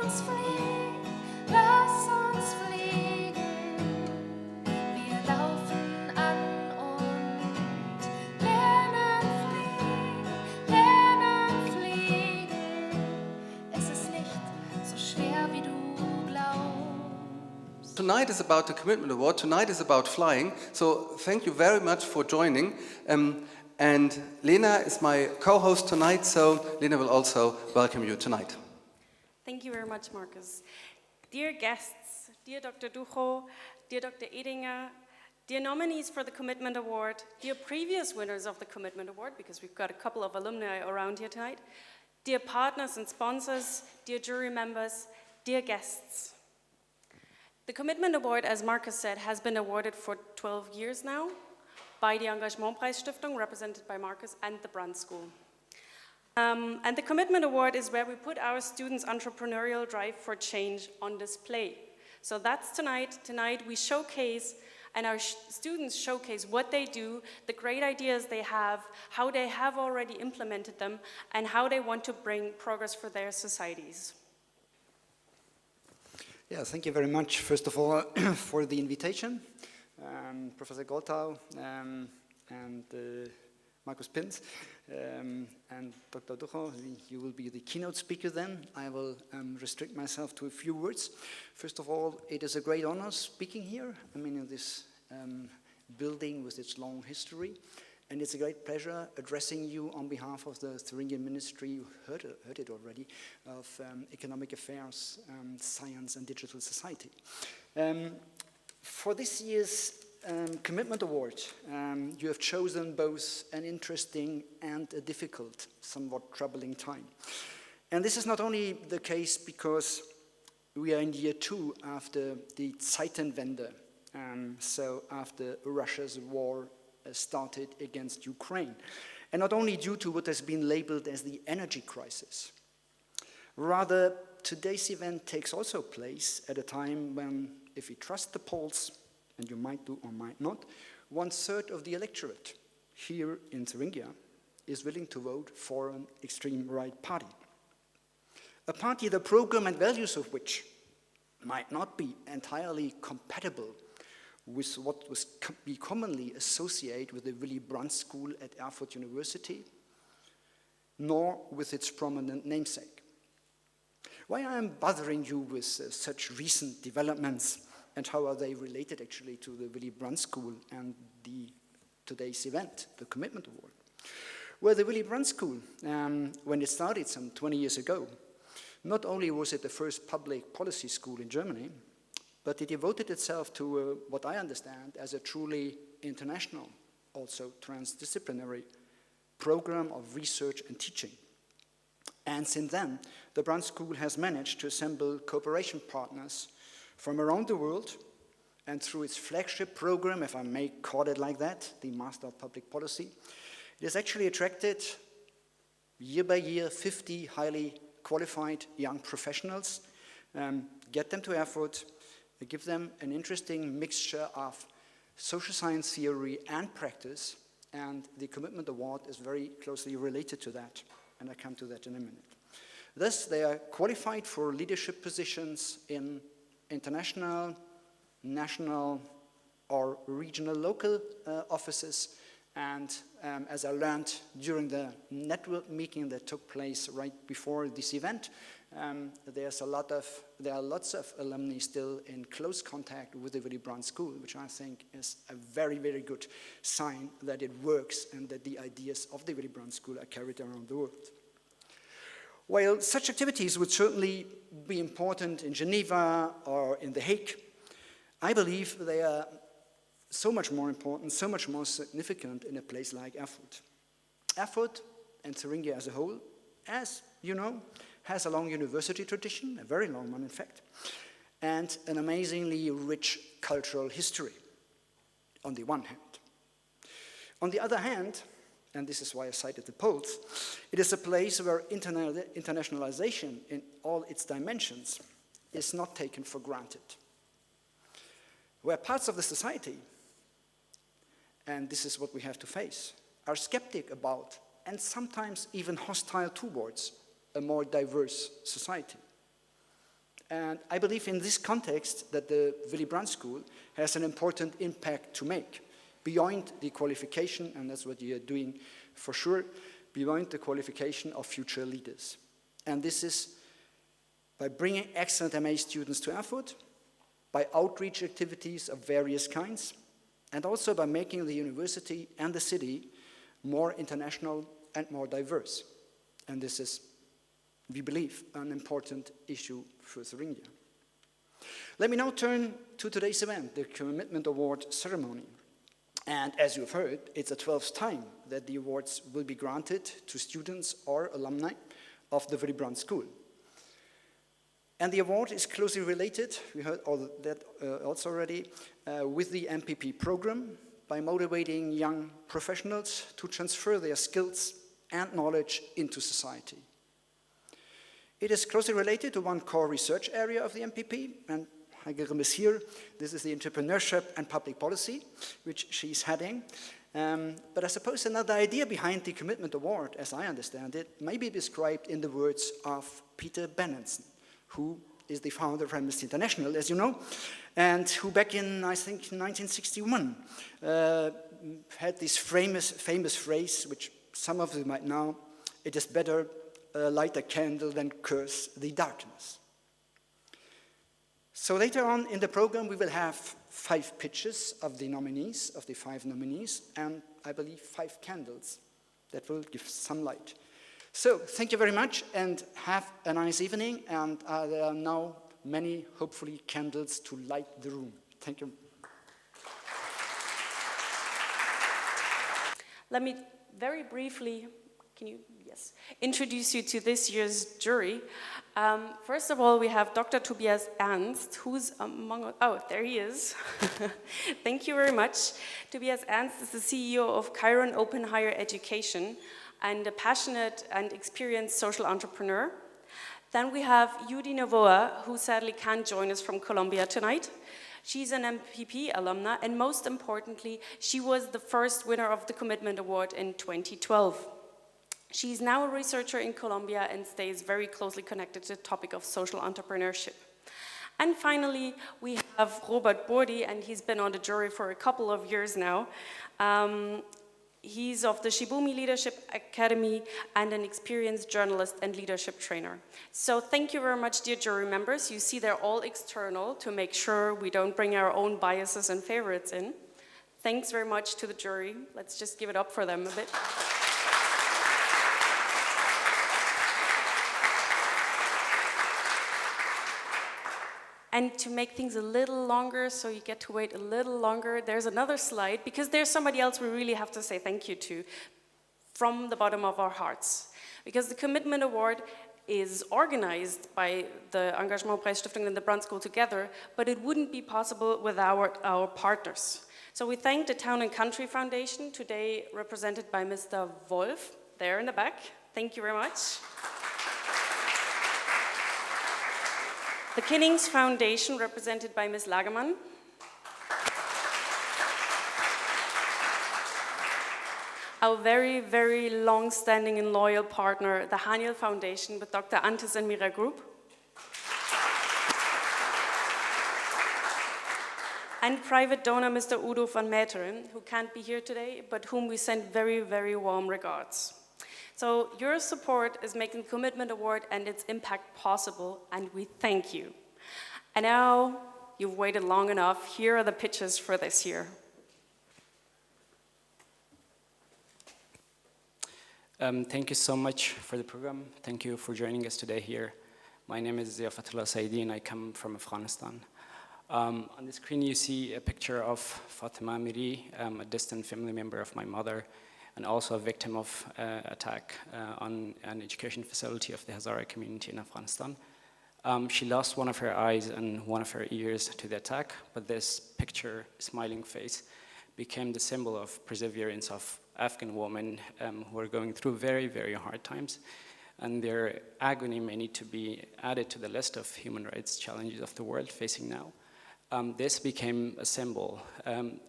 uns fliegen, lass uns fliegen. Wir laufen an und lernen fliegen. Es ist nicht so schwer, wie du glaubst. Tonight is about the Commitment Award. Tonight is about flying. So thank you very much for joining. And Lena is my co-host tonight, so Lena will also welcome you tonight. Thank you very much, Markus. Dear guests, dear Dr. Ducho, dear Dr. Edinger, dear nominees for the Commitment Award, dear previous winners of the Commitment Award, because we've got a couple of alumni around here tonight, dear partners and sponsors, dear jury members, dear guests. The Commitment Award, as Markus said, has been awarded for 12 years now by the Engagementpreis Stiftung, represented by Markus, and the Brandt School. And the Commitment Award is where we put our students' entrepreneurial drive for change on display. So that's tonight. Tonight we showcase, and our students showcase what they do, the great ideas they have, how they have already implemented them, and how they want to bring progress for their societies. Yeah, thank you very much, first of all, for the invitation. Professor Goltau and Markus Pins and Dr. Ducho, you will be the keynote speaker then. I will restrict myself to a few words. First of all, it is a great honor speaking here. I mean, in this building with its long history. And it's a great pleasure addressing you on behalf of the Thuringian Ministry, you heard it already, of Economic Affairs, Science and Digital Society. For this year's Commitment Award, you have chosen both an interesting and a difficult, somewhat troubling time. And this is not only the case because we are in year 2 after the Zeitenwende, so after Russia's war started against Ukraine, and not only due to what has been labeled as the energy crisis. Rather, today's event takes also place at a time when, if we trust the polls, and you might do or might not, 1/3 of the electorate here in Thuringia is willing to vote for an extreme right party. A party, the program and values of which might not be entirely compatible with what we commonly associate with the Willy Brandt School at Erfurt University, nor with its prominent namesake. Why I am bothering you with such recent developments, and how are they related actually to the Willy Brandt School and today's event, the Commitment Award? Well, the Willy Brandt School, when it started some 20 years ago, not only was it the first public policy school in Germany, but it devoted itself to what I understand as a truly international, also transdisciplinary program of research and teaching. And since then, the Brandt School has managed to assemble cooperation partners from around the world, and through its flagship program, if I may call it like that, the Master of Public Policy, it has actually attracted, year by year, 50 highly qualified young professionals, get them to Erfurt, give them an interesting mixture of social science theory and practice, and the Commitment Award is very closely related to that, and I come to that in a minute. Thus, they are qualified for leadership positions in international, national, or regional local offices, and as I learned during the network meeting that took place right before this event, there are lots of alumni still in close contact with the Willy Brandt School, which I think is a very, very good sign that it works and that the ideas of the Willy Brandt School are carried around the world. While such activities would certainly be important in Geneva or in The Hague, I believe they are so much more important, so much more significant in a place like Erfurt. Erfurt and Thuringia as a whole, as you know, has a long university tradition, a very long one in fact, and an amazingly rich cultural history, on the one hand. On the other hand, and this is why I cited the polls, it is a place where internationalization in all its dimensions is not taken for granted. Where parts of the society, and this is what we have to face, are skeptic about and sometimes even hostile towards a more diverse society. And I believe in this context that the Willy Brandt School has an important impact to make beyond the qualification, and that's what you're doing for sure, beyond the qualification of future leaders. And this is by bringing excellent MA students to Erfurt, by outreach activities of various kinds, and also by making the university and the city more international and more diverse. And this is, we believe, an important issue for Thuringia. Let me now turn to today's event, the Commitment Award ceremony. And as you've heard, it's the 12th time that the awards will be granted to students or alumni of the Willy Brandt School. And the award is closely related, we heard all that also already, with the MPP program by motivating young professionals to transfer their skills and knowledge into society. It is closely related to one core research area of the MPP, and Heike is here. This is the entrepreneurship and public policy, which she's heading. But I suppose another idea behind the Commitment Award, as I understand it, may be described in the words of Peter Benenson, who is the founder of Amnesty International, as you know, and who back in, I think, 1961, had this famous phrase, which some of you might know: it is better light a candle than curse the darkness. So later on in the program, we will have 5 pitches of the nominees, of the 5 nominees, and I believe 5 candles that will give some light. So thank you very much and have a nice evening, and there are now many, hopefully, candles to light the room. Thank you. Let me very briefly, introduce you to this year's jury. First of all, we have Dr. Tobias Ernst, who's among us. Oh, there he is. Thank you very much. Tobias Ernst is the CEO of Chiron Open Higher Education and a passionate and experienced social entrepreneur. Then we have Judy Novoa, who sadly can't join us from Colombia tonight. She's an MPP alumna, and most importantly, she was the first winner of the Commitment Award in 2012. She's now a researcher in Colombia and stays very closely connected to the topic of social entrepreneurship. And finally, we have Robert Bordi, and he's been on the jury for a couple of years now. He's of the Shibumi Leadership Academy and an experienced journalist and leadership trainer. So thank you very much, dear jury members. You see they're all external to make sure we don't bring our own biases and favorites in. Thanks very much to the jury. Let's just give it up for them a bit. And to make things a little longer, so you get to wait a little longer, there's another slide, because there's somebody else we really have to say thank you to from the bottom of our hearts. Because the Commitment Award is organized by the Engagementpreis Foundation and the Brandt School together, but it wouldn't be possible without our partners. So we thank the Town and Country Foundation, today represented by Mr. Wolf, there in the back. Thank you very much. The Kinnings Foundation, represented by Ms. Lagermann. Our very, very long-standing and loyal partner, the Haniel Foundation, with Dr. Antes and Mira Group. And private donor, Mr. Udo van Meteren, who can't be here today, but whom we send very, very warm regards. So your support is making the Commitment Award and its impact possible, and we thank you. And now you've waited long enough. Here are the pitches for this year. Thank you so much for the program. Thank you for joining us today here. My name is Ziafatullah Saidi, and I come from Afghanistan. On the screen you see a picture of Fatima Miri, a distant family member of my mother, and also a victim of attack on an education facility of the Hazara community in Afghanistan. She lost one of her eyes and one of her ears to the attack, but this picture, smiling face, became the symbol of perseverance of Afghan women who are going through very, very hard times, and their agony may need to be added to the list of human rights challenges of the world facing now. This became a symbol,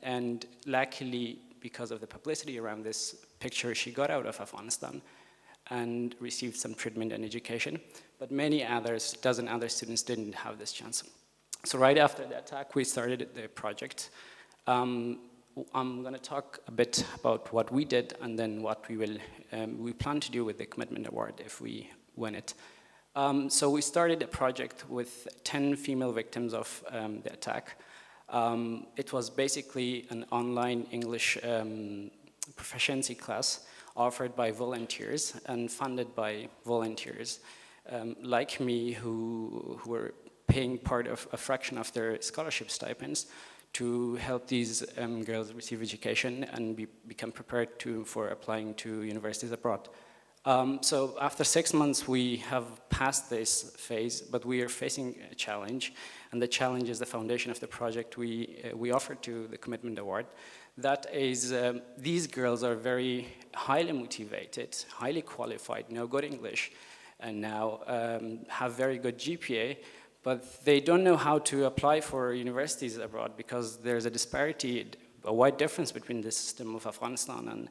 and luckily, because of the publicity around this picture, she got out of Afghanistan. and received some treatment and education. But many others, dozen other students didn't have this chance. So right after the attack, we started the project. I'm going to talk a bit about what we did and then what we plan to do with the Commitment Award if we win it. So we started a project with 10 female victims of the attack. It was basically an online English proficiency class offered by volunteers and funded by volunteers like me who were paying part of a fraction of their scholarship stipends to help these girls receive education and become prepared for applying to universities abroad. So after 6 months, we have passed this phase, but we are facing a challenge, and the challenge is the foundation of the project we offered to the Commitment Award. That is, these girls are very highly motivated, highly qualified, know good English, and now have very good GPA, but they don't know how to apply for universities abroad because there's a disparity, a wide difference between the system of Afghanistan and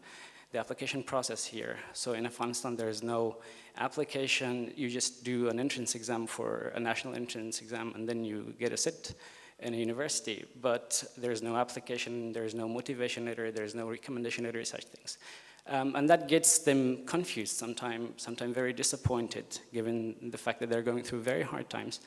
the application process here. So in Afghanistan, there is no application. You just do an entrance exam for a national entrance exam, and then you get a seat in a university. But there's no application, there's no motivation letter, there's no recommendation letter, such things. And that gets them confused, sometimes very disappointed, given the fact that they're going through very hard times.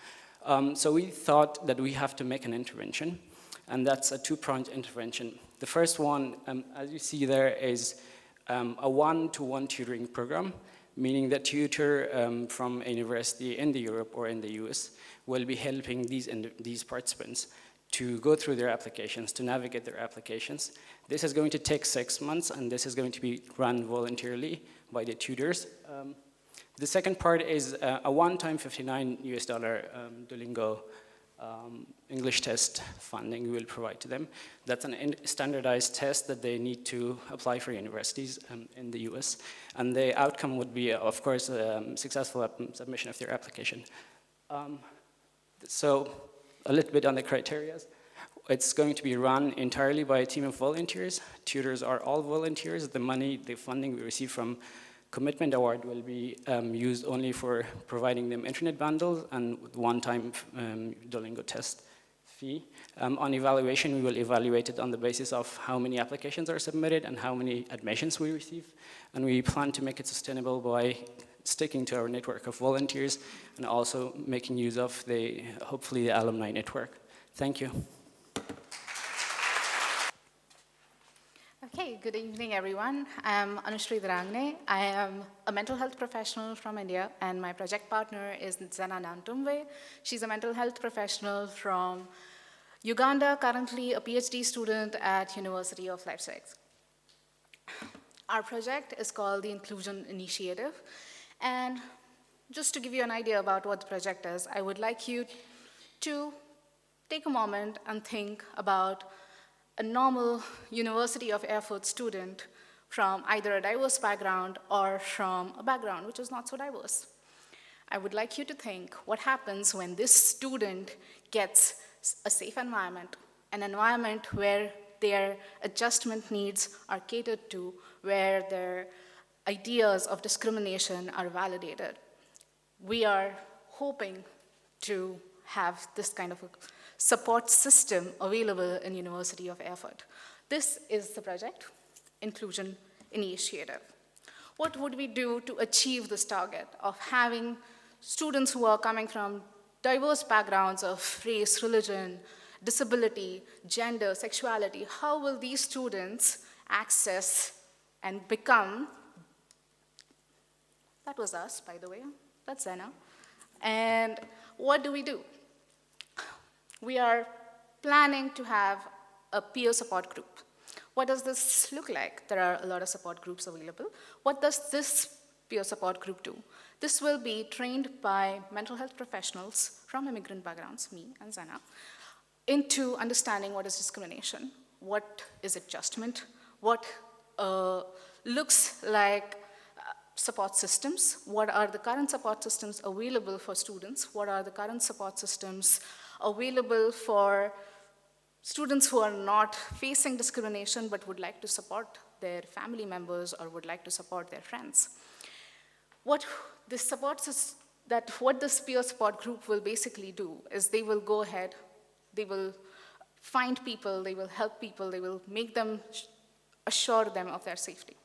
So we thought that we have to make an intervention, and that's a two-pronged intervention. The first one, as you see there, is a one-to-one tutoring program, meaning that tutor from a university in Europe or in the US will be helping these participants to go through their applications, to navigate their applications. This is going to take 6 months, and this is going to be run voluntarily by the tutors. The second part is a one-time $59 Duolingo English test funding we will provide to them. That's a standardized test that they need to apply for universities in the US. And the outcome would be, of course, successful submission of their application. So a little bit on the criteria. It's going to be run entirely by a team of volunteers. Tutors are all volunteers. The funding we receive from Commitment Award will be used only for providing them internet bundles and one-time Duolingo test fee. On evaluation, we will evaluate it on the basis of how many applications are submitted and how many admissions we receive. And we plan to make it sustainable by sticking to our network of volunteers and also making use of hopefully the alumni network. Thank you. Okay, good evening, everyone. I'm Anushree. I am a mental health professional from India, and my project partner is Zena Nantumwe. She's a mental health professional from Uganda, currently a PhD student at University of Leipzig. Our project is called the Inclusion Initiative, and just to give you an idea about what the project is, I would like you to take a moment and think about a normal University of Erfurt student from either a diverse background or from a background which is not so diverse. I would like you to think what happens when this student gets a safe environment, an environment where their adjustment needs are catered to, where their ideas of discrimination are validated. We are hoping to have this kind of a support system available in University of Erfurt. This is the project, Inclusion Initiative. What would we do to achieve this target of having students who are coming from diverse backgrounds of race, religion, disability, gender, sexuality? How will these students access and become, that was us, by the way, that's Zena. And what do? We are planning to have a peer support group. What does this look like? There are a lot of support groups available. What does this peer support group do? This will be trained by mental health professionals from immigrant backgrounds, me and Zena, into understanding what is discrimination, what is adjustment, what looks like support systems, what are the current support systems available for students, what are the current support systems available for students who are not facing discrimination but would like to support their family members or would like to support their friends. What this supports is that what this peer support group will basically do is they will go ahead, they will find people, they will help people, they will make them, assure them of their safety.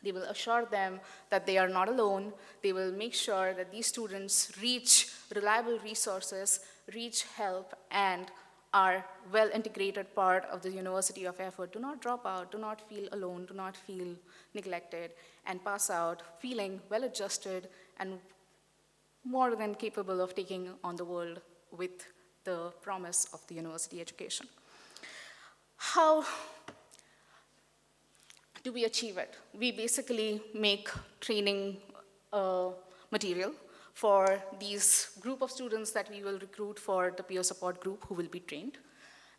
They will assure them that they are not alone. They will make sure that these students reach reliable resources, reach help, and are well-integrated part of the university of effort. Do not drop out, do not feel alone, do not feel neglected, and pass out feeling well-adjusted and more than capable of taking on the world with the promise of the university education. How do we achieve it? We basically make training material for these group of students that we will recruit for the peer support group who will be trained.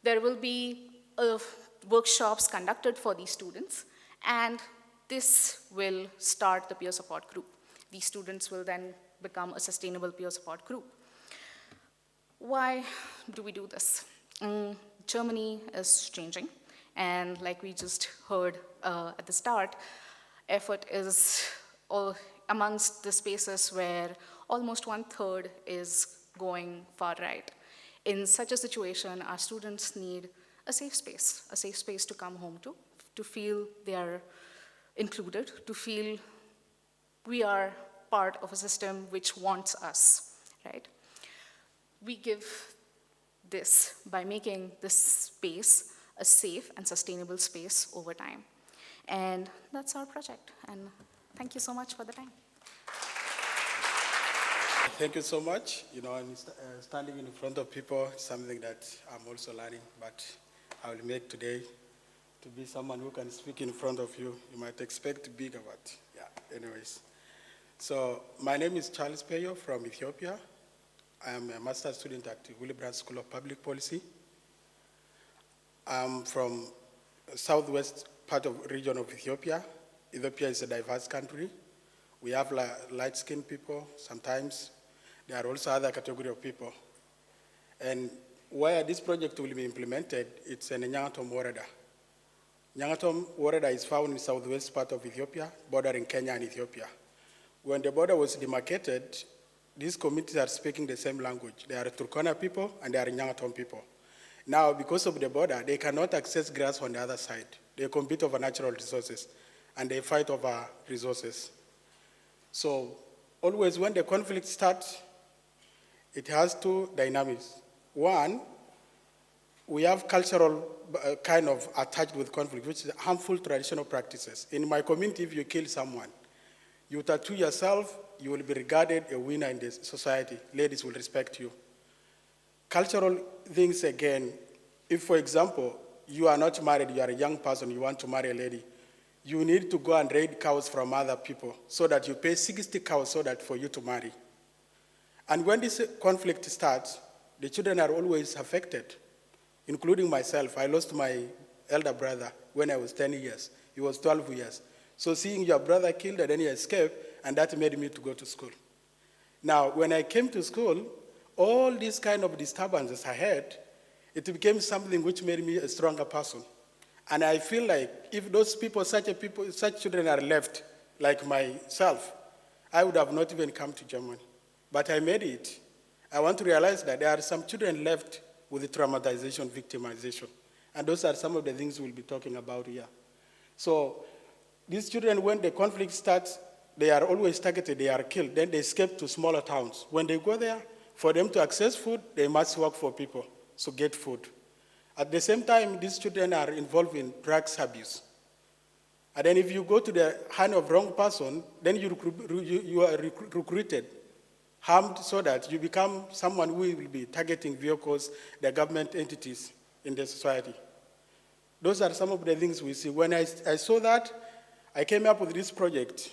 There will be workshops conducted for these students, and this will start the peer support group. These students will then become a sustainable peer support group. Why do we do this? Germany is changing, and like we just heard at the start, effort is amongst the spaces where almost 1/3 is going far right. In such a situation, our students need a safe space to come home to feel they are included, to feel we are part of a system which wants us, right? We give this by making this space a safe and sustainable space over time. And that's our project. And thank you so much for the time. Thank you so much. You know, I'm standing in front of people is something that I'm also learning, but I will make today to be someone who can speak in front of you. You might expect bigger, but yeah, anyways. So my name is Charles Peyo from Ethiopia. I am a master's student at Willy Brandt School of Public Policy. I'm from southwest part of region of Ethiopia. Ethiopia is a diverse country. We have light-skinned people. Sometimes there are also other category of people. And where this project will be implemented, it's in Nyangatom Woreda. Nyangatom Woreda is found in southwest part of Ethiopia, bordering Kenya and Ethiopia. When the border was demarcated, these communities are speaking the same language. They are Turkana people and they are Nyangatom people. Now, because of the border, they cannot access grass on the other side. They compete over natural resources, and they fight over resources. So always when the conflict starts, it has two dynamics. One, we have cultural kind of attached with conflict, which is harmful traditional practices. In my community, if you kill someone, you tattoo yourself, you will be regarded a winner in this society. Ladies will respect you. Cultural things again, if for example, you are not married, you are a young person, you want to marry a lady, you need to go and raid cows from other people so that you pay 60 cows so that for you to marry. And when this conflict starts, the children are always affected, including myself. I lost my elder brother when I was 10 years. He was 12 years. So seeing your brother killed and then he escaped, and that made me to go to school. Now, when I came to school, all these kind of disturbances I had, it became something which made me a stronger person. And I feel like if those people, such children are left, like myself, I would have not even come to Germany. But I made it. I want to realize that there are some children left with traumatization, victimization. And those are some of the things we'll be talking about here. So these children, when the conflict starts, they are always targeted, they are killed. Then they escape to smaller towns. When they go there, for them to access food, they must work for people, so get food. At the same time, these children are involved in drugs abuse. And then if you go to the hand of wrong person, then you are recruited, harmed so that you become someone who will be targeting vehicles, the government entities in the society. Those are some of the things we see. When I saw that, I came up with this project.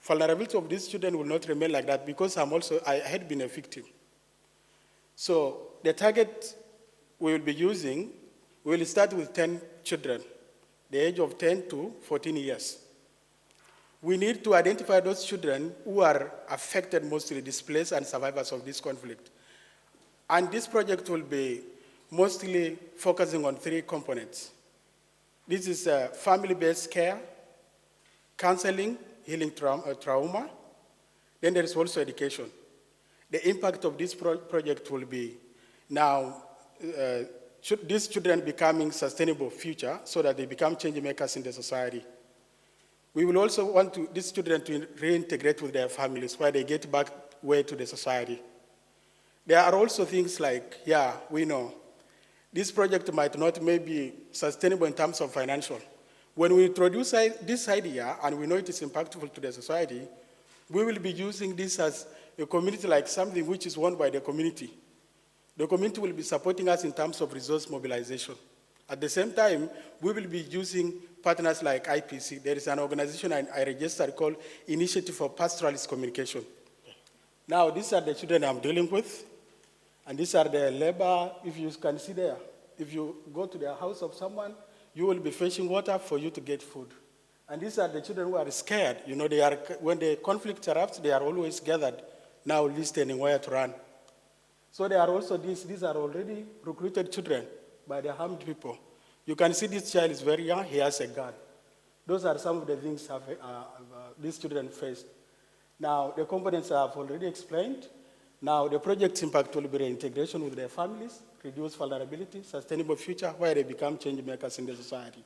Vulnerability of these children will not remain like that because I had been a victim. So the target we will be using, we will start with 10 children, the age of 10 to 14 years. We need to identify those children who are affected, mostly displaced and survivors of this conflict. And this project will be mostly focusing on 3 components. This is family-based care, counseling, healing trauma, Then there is also education. The impact of this project will be now these children becoming sustainable future so that they become change makers in the society. We will also want these children to reintegrate with their families while they get back way to the society. There are also things like, yeah, we know, this project might not maybe sustainable in terms of financial. When we introduce this idea and we know it is impactful to the society, we will be using this as a community like something which is owned by the community. The community will be supporting us in terms of resource mobilization. At the same time, we will be using partners like IPC. There is an organization I registered called Initiative for Pastoralist Communication. Now, these are the children I'm dealing with, and these are the labor, if you can see there. If you go to the house of someone, you will be fetching water for you to get food. And these are the children who are scared. You know, when the conflict erupts, they are always gathered, now listening where to run. So there are also these are already recruited children by the harmed people. You can see this child is very young, he has a gun. Those are some of the things these children faced. Now, the components I have already explained. Now, the project's impact will be reintegration with their families, reduce vulnerability, sustainable future, where they become change makers in the society.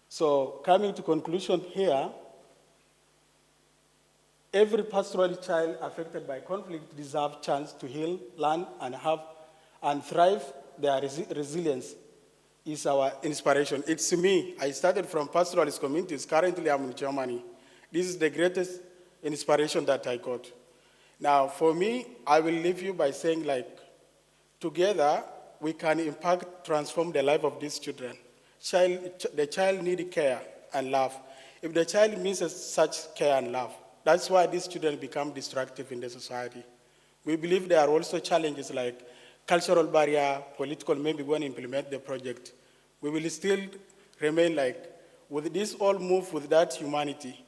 So, coming to conclusion here, every pastoral child affected by conflict deserves a chance to heal, learn, and thrive. Their resilience is our inspiration. It's me. I started from pastoralist communities. Currently, I'm in Germany. This is the greatest inspiration that I got. Now, for me, I will leave you by saying, together, we can impact, transform the life of these children. The child needs care and love. If the child misses such care and love, that's why these children become destructive in the society. We believe there are also challenges like cultural barrier, political, maybe when we implement the project. We will still remain with this all move with that humanity.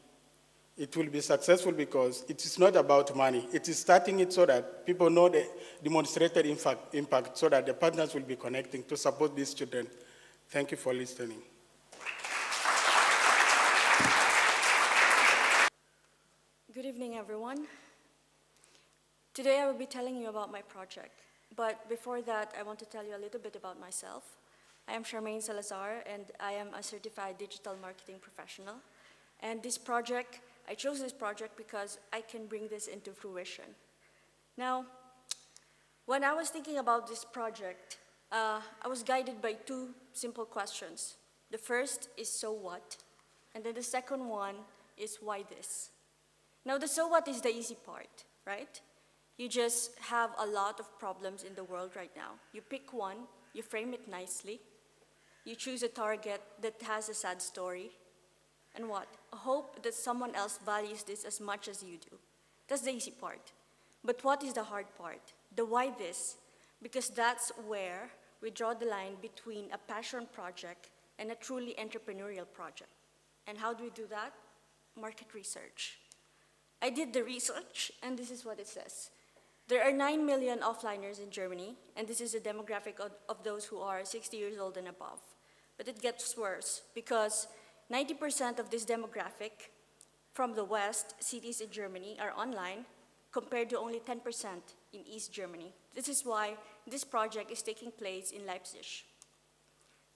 It will be successful because it is not about money. It is starting it so that people know the demonstrated impact so that the partners will be connecting to support these children. Thank you for listening. Good evening, everyone. Today I will be telling you about my project. But before that, I want to tell you a little bit about myself. I am Charmaine Salazar, and I am a certified digital marketing professional. And I chose this project because I can bring this into fruition. Now, when I was thinking about this project, I was guided by two simple questions. The first is, so what? And then the second one is, why this? Now, the so what is the easy part, right? You just have a lot of problems in the world right now. You pick one, you frame it nicely, you choose a target that has a sad story, and what? Hope that someone else values this as much as you do. That's the easy part. But what is the hard part? The why this? Because that's where we draw the line between a passion project and a truly entrepreneurial project. And how do we do that? Market research. I did the research, and this is what it says. There are 9 million offliners in Germany, and this is a demographic of those who are 60 years old and above. But it gets worse, because 90% of this demographic from the West, cities in Germany, are online, compared to only 10% in East Germany. This is why this project is taking place in Leipzig.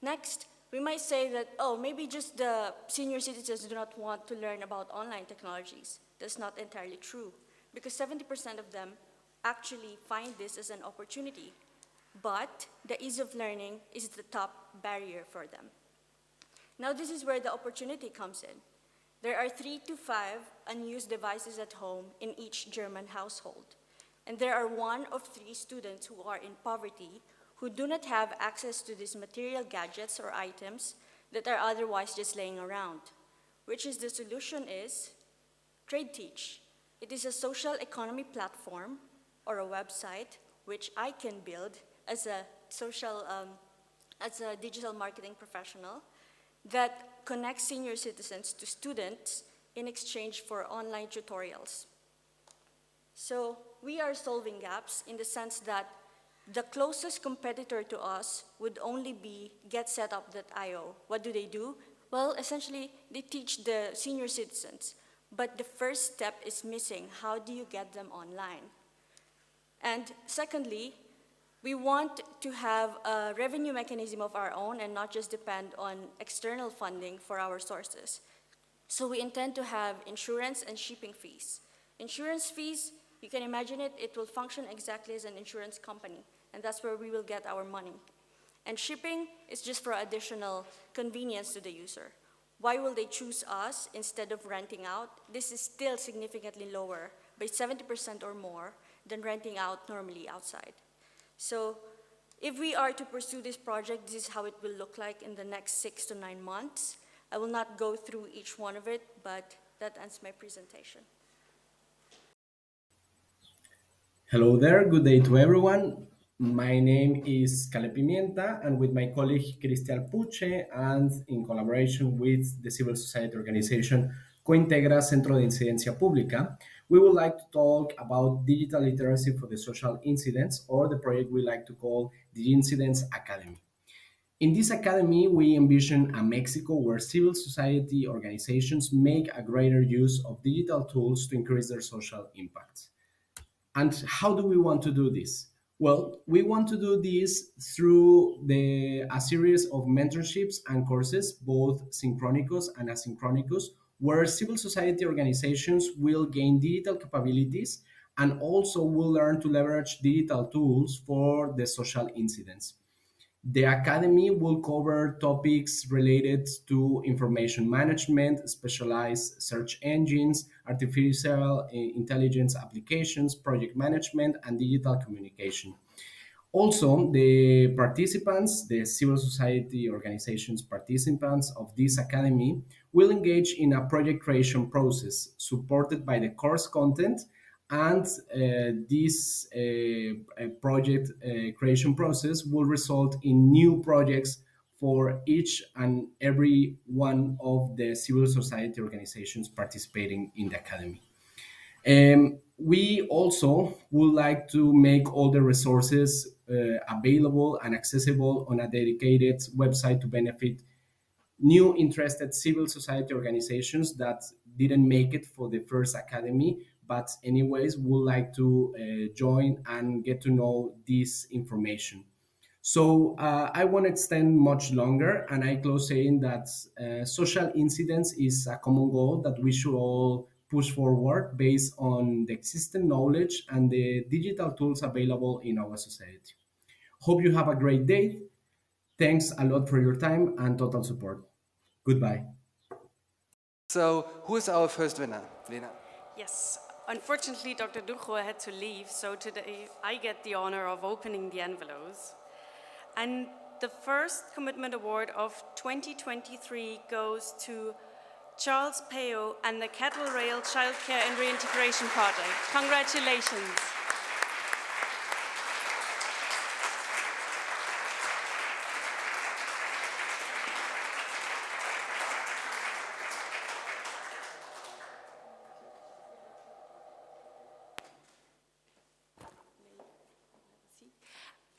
Next, we might say that, maybe just the senior citizens do not want to learn about online technologies. That's not entirely true, because 70% of them actually find this as an opportunity. But the ease of learning is the top barrier for them. Now, this is where the opportunity comes in. There are 3 to 5 unused devices at home in each German household. And there are 1 of 3 students who are in poverty who do not have access to these material gadgets or items that are otherwise just laying around. Which is the solution is Trade Teach. It is a social economy platform or a website which I can build as a digital marketing professional that connects senior citizens to students in exchange for online tutorials. So we are solving gaps in the sense that the closest competitor to us would only be getsetup.io. What do? Well, essentially, they teach the senior citizens. but the first step is missing. How do you get them online? And secondly, we want to have a revenue mechanism of our own and not just depend on external funding for our sources. So we intend to have insurance and shipping fees. Insurance fees, you can imagine it, it will function exactly as an insurance company, and that's where we will get our money. And shipping is just for additional convenience to the user. Why will they choose us instead of renting out? This is still significantly lower, by 70% or more, than renting out normally outside. So if we are to pursue this project, this is how it will look like in the next 6 to 9 months. I will not go through each one of it, but that ends my presentation. Hello there, good day to everyone. My name is Cale Pimienta, and with my colleague Cristian Puche, and in collaboration with the civil society organization Cointegra Centro de Incidencia Pública, we would like to talk about digital literacy for the social incidents, or the project we like to call the Incidents Academy. In this academy, we envision a Mexico where civil society organizations make a greater use of digital tools to increase their social impact. And how do we want to do this? Well, we want to do this through a series of mentorships and courses, both synchronicous and asynchronicous, where civil society organizations will gain digital capabilities and also will learn to leverage digital tools for the social incidents. The Academy will cover topics related to information management, specialized search engines, artificial intelligence applications, project management, and digital communication. Also, the participants, the civil society organizations participants of this academy, will engage in a project creation process supported by the course content, and this project creation process will result in new projects for each and every one of the civil society organizations participating in the academy. We also would like to make all the resources available and accessible on a dedicated website to benefit new interested civil society organizations that didn't make it for the first academy, but anyways would like to join and get to know this information. So I won't extend much longer, and I close saying that social incidents is a common goal that we should all push forward based on the existing knowledge and the digital tools available in our society. Hope you have a great day. Thanks a lot for your time and total support. Goodbye. So, who is our first winner, Lena? Yes, unfortunately, Dr. Ducho had to leave, so today I get the honor of opening the envelopes. And the first commitment award of 2023 goes to Charles Peo and the Kettle Rail Childcare and Reintegration Project. Congratulations.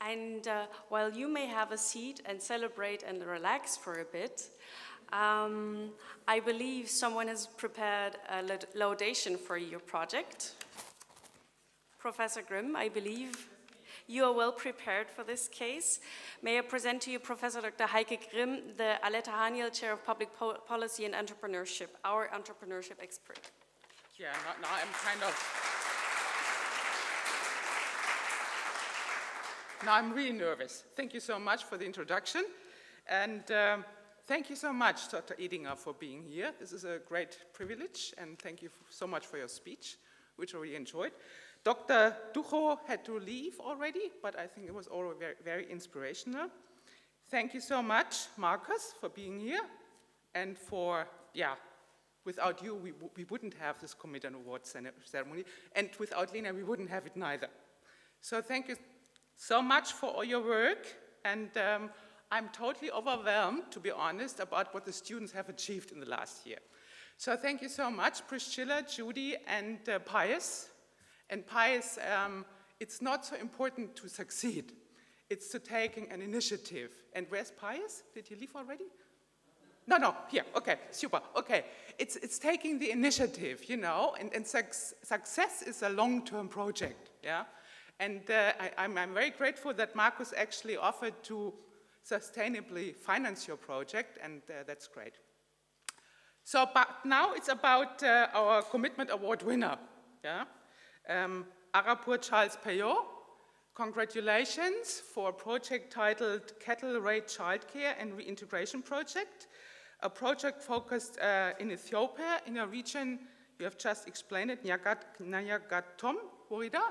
And while you may have a seat and celebrate and relax for a bit, I believe someone has prepared a laudation for your project. Professor Grimm, I believe you are well prepared for this case. May I present to you Professor Dr. Heike Grimm, the Aletta Haniel Chair of Public Policy and Entrepreneurship, our entrepreneurship expert. Yeah, now I'm kind of... Now I'm really nervous. Thank you so much for the introduction. And thank you so much, Dr. Edinger, for being here. This is a great privilege, and thank you so much for your speech, which I really enjoyed. Dr. Ducho had to leave already, but I think it was all very, very inspirational. Thank you so much, Markus, for being here, and for, without you, we wouldn't have this Commitment Award ceremony, and without Lena, we wouldn't have it neither. So thank you so much for all your work, and I'm totally overwhelmed, to be honest, about what the students have achieved in the last year. So thank you so much, Priscilla, Judy, and Pius. And Pius, it's not so important to succeed. It's to taking an initiative. And where's Pius? Did he leave already? No, here, okay, super, okay. It's taking the initiative, you know, and success is a long-term project, yeah? And I'm very grateful that Markus actually offered to sustainably finance your project, and that's great. So, but now it's about our Commitment Award winner, yeah? Arapur Charles Payot, congratulations for a project titled Cattle Raid Childcare and Reintegration Project, a project focused in Ethiopia, in a region, you have just explained it, Nyagatom, Horida?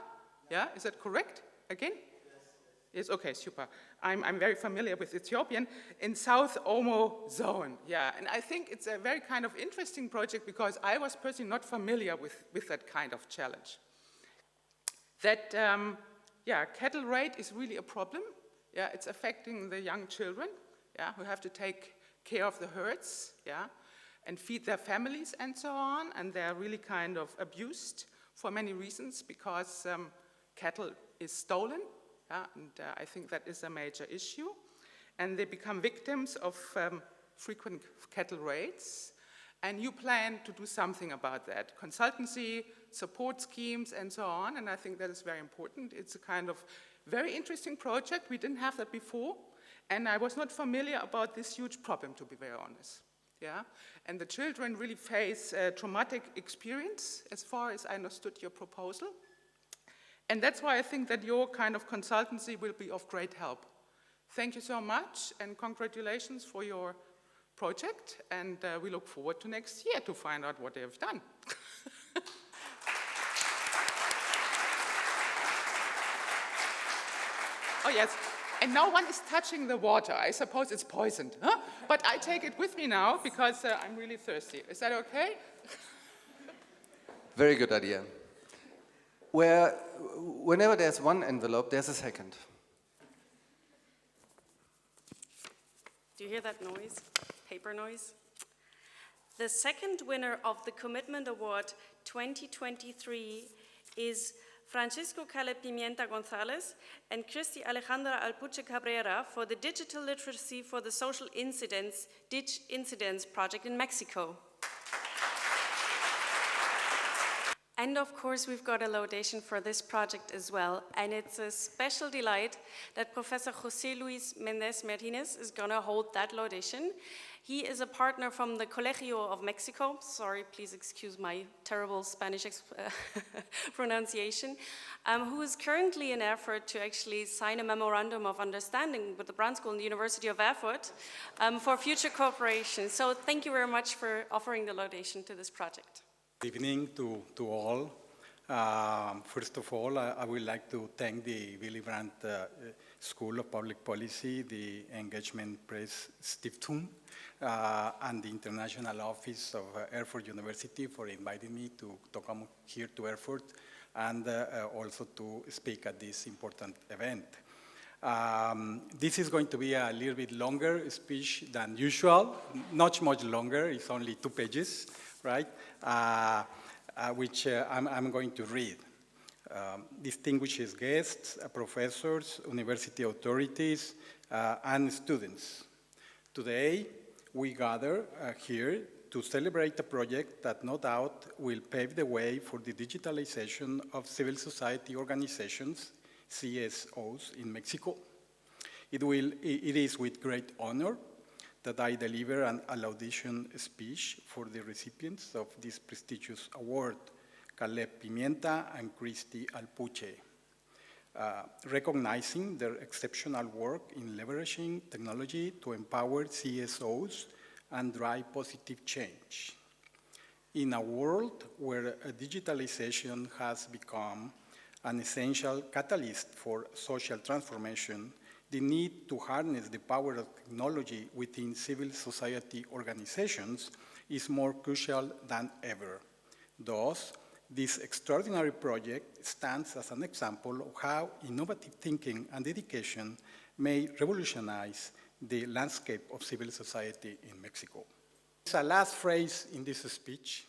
Yeah, is that correct? Again? Yes, okay, super. I'm very familiar with Ethiopian, in South Omo zone, yeah. And I think it's a very kind of interesting project because I was personally not familiar with that kind of challenge. That, yeah, cattle raid is really a problem. Yeah, it's affecting the young children, yeah, who have to take care of the herds, yeah, and feed their families and so on, and they're really kind of abused for many reasons because cattle is stolen, yeah, and I think that is a major issue. And they become victims of frequent cattle raids, and you plan to do something about that. Consultancy, support schemes, and so on, and I think that is very important. It's a kind of very interesting project. We didn't have that before, and I was not familiar about this huge problem, to be very honest. Yeah? And the children really face a traumatic experience, as far as I understood your proposal. And that's why I think that your kind of consultancy will be of great help. Thank you so much, and congratulations for your project, and we look forward to next year to find out what they have done. Oh yes, and no one is touching the water. I suppose it's poisoned, huh? But I take it with me now because I'm really thirsty. Is that okay? Very good idea. Whenever there's one envelope, there's a second. Do you hear that noise? Paper noise? The second winner of the Commitment Award 2023 is Francisco Pimienta Gonzalez and Cristi Alejandra Alpuche Cabrera for the Digital Literacy for the Social Incidents project in Mexico. And of course, we've got a laudation for this project as well. And it's a special delight that Professor José Luis Méndez Martínez is going to hold that laudation. He is a partner from the Colegio of Mexico. Sorry, please excuse my terrible Spanish pronunciation. Who is currently in effort to actually sign a memorandum of understanding with the Brandt School and the University of Erfurt for future cooperation. So thank you very much for offering the laudation to this project. Good evening to all. First of all, I would like to thank the Willy Brandt School of Public Policy, the Engagementpreis Stiftung, and the International Office of Erfurt University for inviting me to come here to Erfurt and also to speak at this important event. This is going to be a little bit longer speech than usual, not much longer, it's only 2 pages, right? Which I'm going to read. Distinguished guests, professors, university authorities, and students. Today, we gather here to celebrate a project that no doubt will pave the way for the digitalization of civil society organizations, CSOs, in Mexico. It is with great honor that I deliver an laudation speech for the recipients of this prestigious award, Pimienta and Cristi Alpuche, recognizing their exceptional work in leveraging technology to empower CSOs and drive positive change. In a world where digitalization has become an essential catalyst for social transformation, the need to harness the power of technology within civil society organizations is more crucial than ever. Thus, this extraordinary project stands as an example of how innovative thinking and dedication may revolutionize the landscape of civil society in Mexico. It's a last phrase in this speech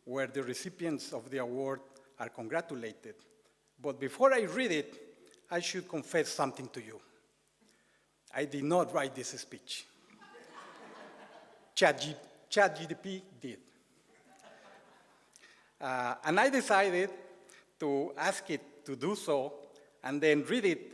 where the recipients of the award are congratulated. But before I read it, I should confess something to you. I did not write this speech. ChatGPT did. And I decided to ask it to do so, and then read it,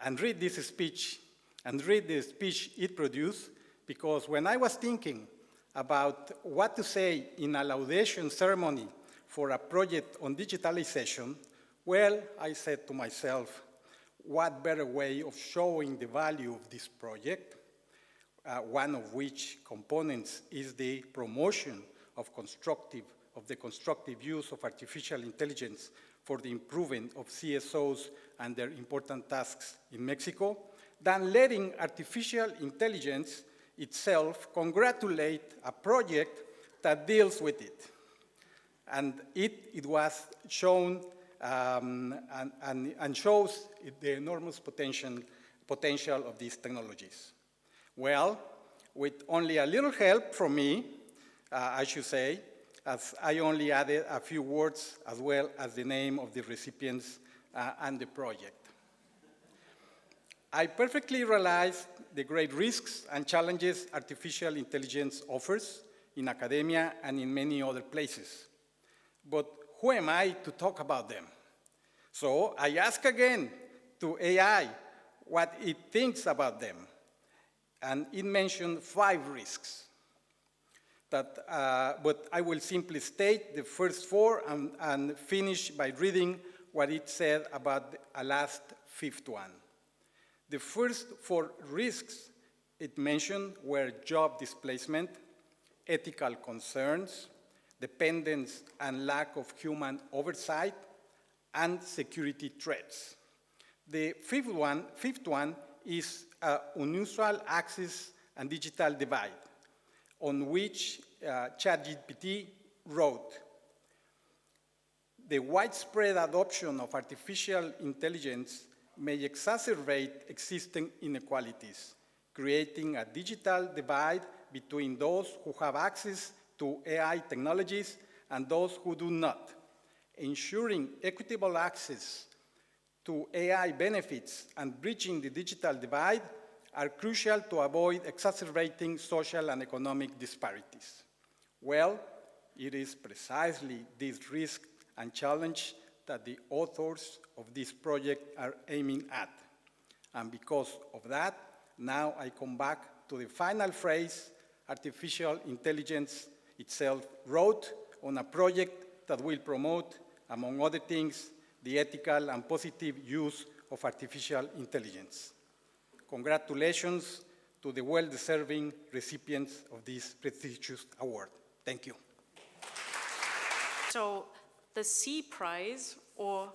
and read this speech, and read the speech it produced, because when I was thinking about what to say in a laudation ceremony for a project on digitalization, well, I said to myself, what better way of showing the value of this project, one of which components is the promotion of the constructive use of artificial intelligence for the improvement of CSOs and their important tasks in Mexico, than letting artificial intelligence itself congratulate a project that deals with it. And it was shown and shows the enormous potential of these technologies. Well, with only a little help from me, I should say, as I only added a few words as well as the name of the recipients and the project. I perfectly realize the great risks and challenges artificial intelligence offers in academia and in many other places. But who am I to talk about them? So I ask again to AI what it thinks about them. And it mentioned 5 risks. But I will simply state the first 4 and finish by reading what it said about the last 5th one. The first 4 risks it mentioned were job displacement, ethical concerns, dependence and lack of human oversight, and security threats. The fifth one is unusual access and digital divide, on which ChatGPT wrote, the widespread adoption of artificial intelligence may exacerbate existing inequalities, creating a digital divide between those who have access to AI technologies and those who do not. Ensuring equitable access to AI benefits and bridging the digital divide are crucial to avoid exacerbating social and economic disparities. Well, it is precisely this risk and challenge that the authors of this project are aiming at. And because of that, now I come back to the final phrase artificial intelligence itself wrote on a project that will promote, among other things, the ethical and positive use of artificial intelligence. Congratulations to the well-deserving recipients of this prestigious award. Thank you. So the C prize, or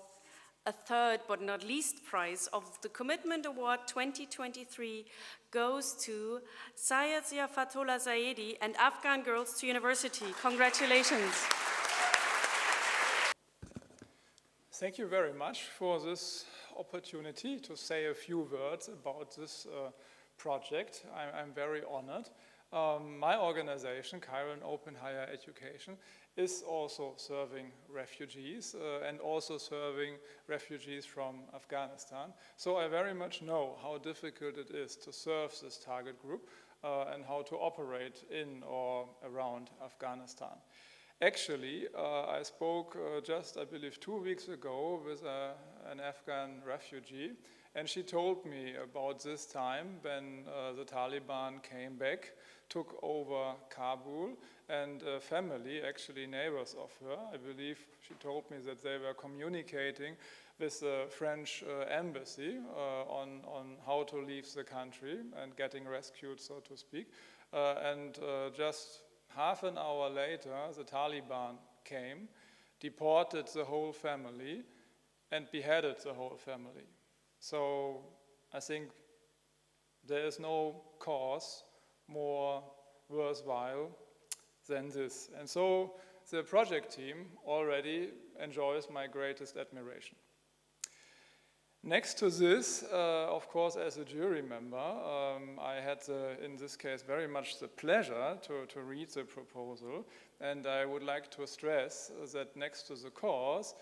a third but not least prize of the Commitment Award 2023 goes to Syed Ziafatullah Zaidi and Afghan Girls to University. Congratulations. Thank you very much for this opportunity to say a few words about this project. I'm very honored. My organization, Chiron Open Higher Education, is also serving refugees and also serving refugees from Afghanistan. So I very much know how difficult it is to serve this target group and how to operate in or around Afghanistan. Actually, I spoke just, I believe, 2 weeks ago with an Afghan refugee, and she told me about this time when the Taliban came back, took over Kabul, and a family, actually neighbors of her, I believe she told me that they were communicating with the French embassy on how to leave the country and getting rescued, so to speak. And just half an hour later, the Taliban came, deported the whole family, and beheaded the whole family. So I think there is no cause more worthwhile than this. And so the project team already enjoys my greatest admiration. Next to this, of course, as a jury member, I had, in this case, very much the pleasure to read the proposal. And I would like to stress that next to the cause,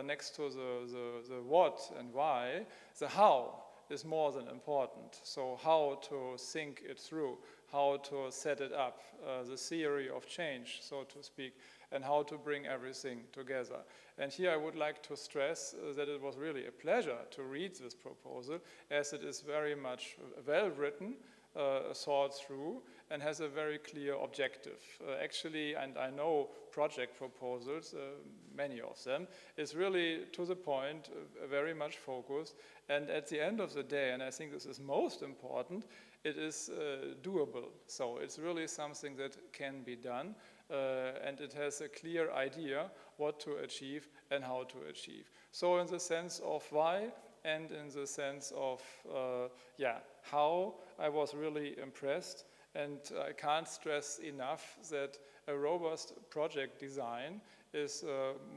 next to the what and why, the how is more than important. So how to think it through, how to set it up, the theory of change, so to speak, and how to bring everything together. And here I would like to stress that it was really a pleasure to read this proposal, as it is very much well written, thought through, and has a very clear objective. Actually, and I know project proposals, many of them, is really to the point, very much focused, and at the end of the day, and I think this is most important, it is doable. So it's really something that can be done, and it has a clear idea what to achieve and how to achieve. So in the sense of why, and in the sense of how, I was really impressed, and I can't stress enough that a robust project design is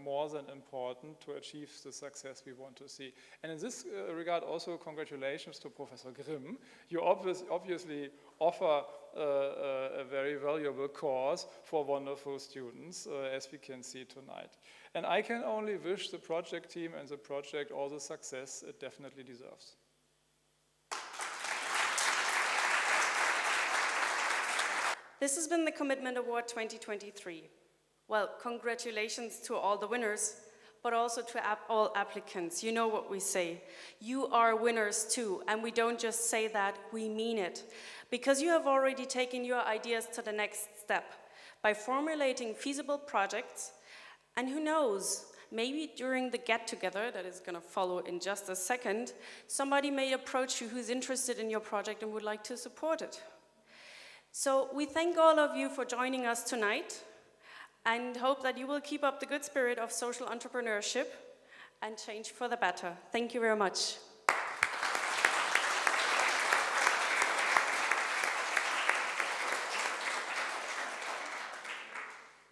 more than important to achieve the success we want to see. And in this regard also congratulations to Professor Grimm. You obviously offer a very valuable course for wonderful students, as we can see tonight. And I can only wish the project team and the project all the success it definitely deserves. This has been the Commitment Award 2023. Well, congratulations to all the winners, but also to all applicants. You know what we say. You are winners too, and we don't just say that, we mean it. Because you have already taken your ideas to the next step by formulating feasible projects, and who knows, maybe during the get-together that is going to follow in just a second, somebody may approach you who's interested in your project and would like to support it. So we thank all of you for joining us tonight and hope that you will keep up the good spirit of social entrepreneurship and change for the better. Thank you very much.